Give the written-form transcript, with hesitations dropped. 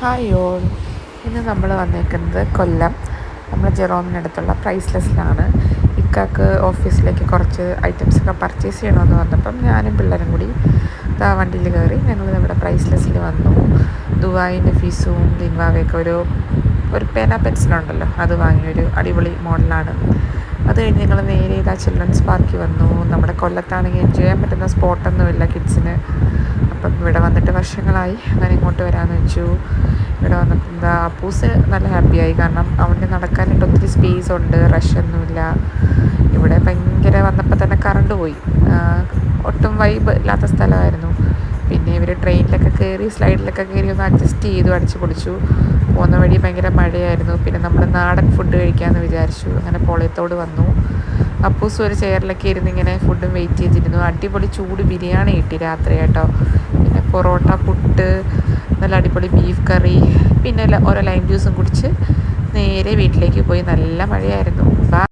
Hi all. ഇന്ന് നമ്മൾ വന്നേക്കുന്നത് കൊല്ലം നമ്മൾ ജെറോമിനടുത്തുള്ള പ്രൈസ്ലെസ്സിലാണ്. ഇക്കാക്ക് ഓഫീസിലേക്ക് കുറച്ച് ഐറ്റംസൊക്കെ പർച്ചേസ് ചെയ്യണമെന്ന് വന്നപ്പം ഞാനും പിള്ളേരും കൂടി വണ്ടിയിൽ കയറി ഞങ്ങൾ നമ്മുടെ പ്രൈസ്ലെസ്സിൽ വന്നു. ദുബായിൻ്റെ ഫീസും ലിൻവാവയൊക്കെ ഒരു പേന പെൻസിലുണ്ടല്ലോ, അത് വാങ്ങിയൊരു അടിപൊളി മോഡലാണ്. അത് കഴിഞ്ഞ് ഞങ്ങൾ നേരെ ചിൽഡ്രൻസ് പാർക്കിൽ വന്നു. നമ്മുടെ കൊല്ലത്താണെങ്കിൽ എൻജോയ് ചെയ്യാൻ പറ്റുന്ന സ്പോട്ടൊന്നുമില്ല കിഡ്സിന്. അപ്പം ഇവിടെ വന്നിട്ട് വർഷങ്ങളായി, അങ്ങനെ ഇങ്ങോട്ട് വരാമെന്ന് വെച്ചു. ഇവിടെ വന്നപ്പോൾ അപ്പൂസ് നല്ല ഹാപ്പിയായി, കാരണം അവന് നടക്കാനായിട്ട് ഒത്തിരി സ്പേസ് ഉണ്ട്, റഷൊന്നുമില്ല. ഇവിടെ ഭയങ്കര വന്നപ്പോൾ തന്നെ കറണ്ട് പോയി, ഒട്ടും വൈബ് ഇല്ലാത്ത സ്ഥലമായിരുന്നു. പിന്നെ ഇവർ ട്രെയിനിലൊക്കെ കയറി സ്ലൈഡിലൊക്കെ കയറി ഒന്ന് അഡ്ജസ്റ്റ് ചെയ്തു, അടിച്ച് പൊളിച്ചു. പോകുന്ന വഴി ഭയങ്കര മഴയായിരുന്നു. പിന്നെ നമ്മൾ നാടൻ ഫുഡ് കഴിക്കാമെന്ന് വിചാരിച്ചു. അങ്ങനെ പോളയത്തോട് വന്നു. അപ്പൂസ് ഒരു ചെയറിലൊക്കെ ഇരുന്ന് ഇങ്ങനെ ഫുഡും വെയിറ്റ് ചെയ്തിരുന്നു. അടിപൊളി ചൂട് ബിരിയാണി കിട്ടി രാത്രി കേട്ടോ. പിന്നെ പൊറോട്ട, പുട്ട്, നല്ല അടിപൊളി ബീഫ് കറി, പിന്നെ ഓരോ ലൈം ജ്യൂസും കുടിച്ച് നേരെ വീട്ടിലേക്ക് പോയി. നല്ല മഴയായിരുന്നു.